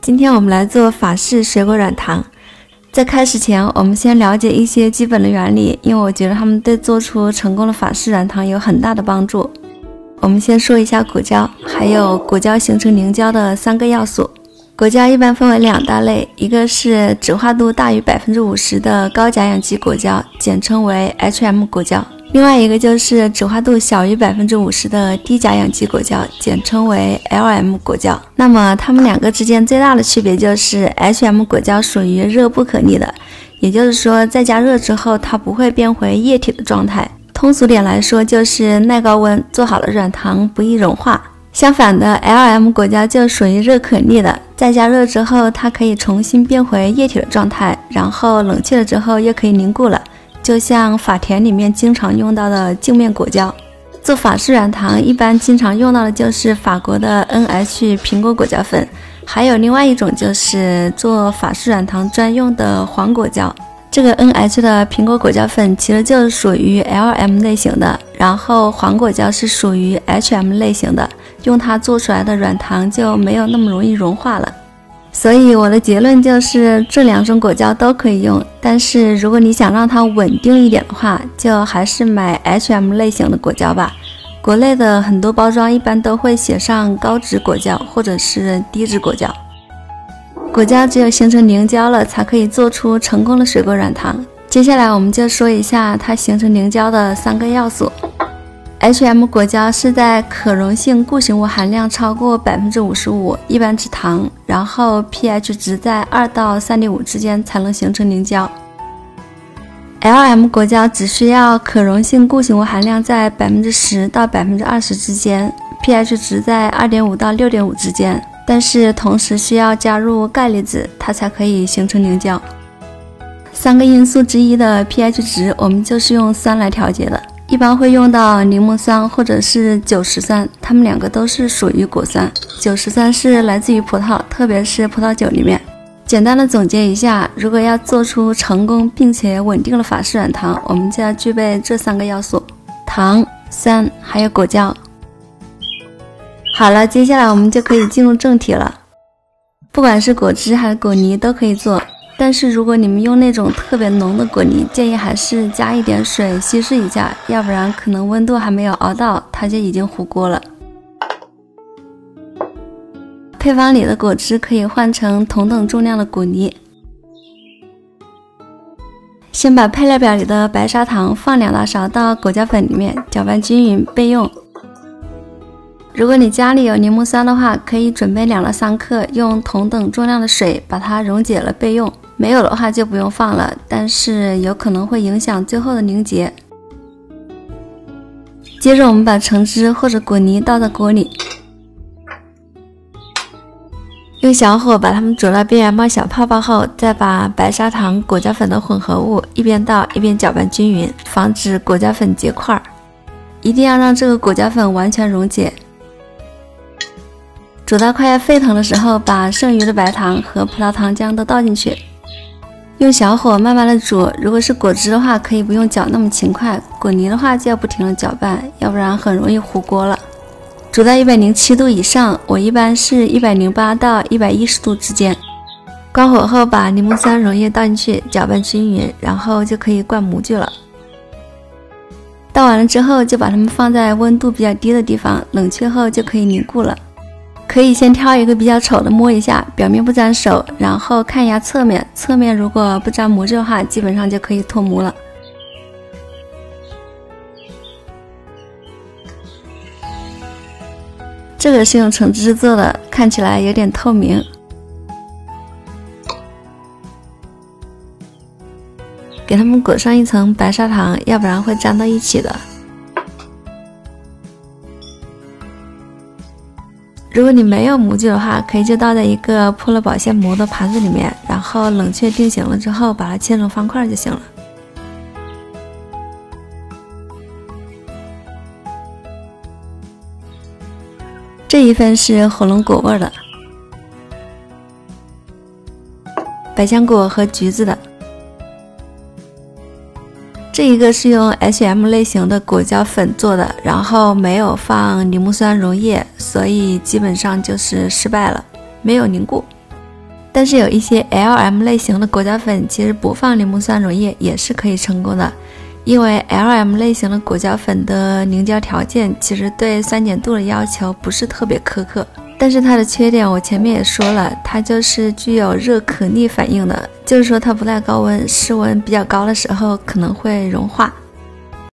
今天我们来做法式水果软糖。在开始前，我们先了解一些基本的原理，因为我觉得它们对做出成功的法式软糖有很大的帮助。我们先说一下果胶，还有果胶形成凝胶的3个要素。果胶一般分为2大类，一个是酯化度大于 50% 的高甲氧基果胶，简称为 HM 果胶。另外一个就是酯化度小于 50% 的低甲氧基果胶，简称为 LM 果胶。那么它们2个之间最大的区别就是 HM 果胶属于热不可逆的，也就是说在加热之后它不会变回液体的状态。通俗点来说就是耐高温，做好了软糖不易融化。相反的 LM 果胶就属于热可逆的，在加热之后它可以重新变回液体的状态，然后冷却了之后又可以凝固了，就像法甜里面经常用到的镜面果胶。做法式软糖一般经常用到的就是法国的 NH 苹果果胶粉，还有另外一种就是做法式软糖专用的黄果胶。这个 NH 的苹果果胶粉其实就是属于 LM 类型的，然后黄果胶是属于 HM 类型的，用它做出来的软糖就没有那么容易融化了。所以我的结论就是这2种果胶都可以用，但是如果你想让它稳定一点的话，就还是买 HM 类型的果胶吧。国内的很多包装一般都会写上高脂果胶或者是低脂果胶。果胶只有形成凝胶了，才可以做出成功的水果软糖。接下来我们就说一下它形成凝胶的3个要素。HM 果胶是在可溶性固形物含量超过 55%， 一般指糖，然后 pH 值在2到 3.5 之间才能形成凝胶。LM 果胶只需要可溶性固形物含量在 10% 到 20% 之间， pH 值在 2.5 到 6.5 之间，但是同时需要加入钙离子，它才可以形成凝胶。3个因素之一的 pH 值，我们就是用酸来调节的，一般会用到柠檬酸或者是酒石酸，它们2个都是属于果酸。酒石酸是来自于葡萄，特别是葡萄酒里面。简单的总结一下，如果要做出成功并且稳定的法式软糖，我们就要具备这3个要素：糖、酸还有果胶。好了，接下来我们就可以进入正题了。不管是果汁还是果泥都可以做，但是如果你们用那种特别浓的果泥，建议还是加一点水稀释一下，要不然可能温度还没有熬到，它就已经糊锅了。配方里的果汁可以换成同等重量的果泥。先把配料表里的白砂糖放2大勺到果胶粉里面，搅拌均匀备用。如果你家里有柠檬酸的话，可以准备2到3克，用同等重量的水把它溶解了备用。没有的话就不用放了，但是有可能会影响最后的凝结。接着我们把橙汁或者果泥倒到锅里，用小火把它们煮到边缘冒小泡泡后，再把白砂糖、果胶粉的混合物一边倒一边搅拌均匀，防止果胶粉结块。一定要让这个果胶粉完全溶解。煮到快要沸腾的时候，把剩余的白糖和葡萄糖浆都倒进去，用小火慢慢的煮。如果是果汁的话，可以不用搅那么勤快，果泥的话就要不停的搅拌，要不然很容易糊锅了。煮到107度以上，我一般是108到110度之间。关火后把柠檬酸溶液倒进去，搅拌均匀，然后就可以灌模具了。倒完了之后，就把它们放在温度比较低的地方，冷却后就可以凝固了。可以先挑一个比较丑的摸一下，表面不沾手，然后看一下侧面，侧面如果不沾模具的话，基本上就可以脱模了。这个是用橙汁做的，看起来有点透明。给它们裹上一层白砂糖，要不然会粘到一起的。如果你没有模具的话，可以就倒在一个铺了保鲜膜的盘子里面，然后冷却定型了之后，把它切成方块就行了。这一份是火龙果味的，百香果和橘子的。这一个是用 HM 类型的果胶粉做的，然后没有放柠檬酸溶液，所以基本上就是失败了，没有凝固。但是有一些 LM 类型的果胶粉，其实不放柠檬酸溶液也是可以成功的，因为 LM 类型的果胶粉的凝胶条件其实对酸碱度的要求不是特别苛刻。但是它的缺点我前面也说了，它就是具有热可逆反应的，就是说它不耐高温，室温比较高的时候可能会融化。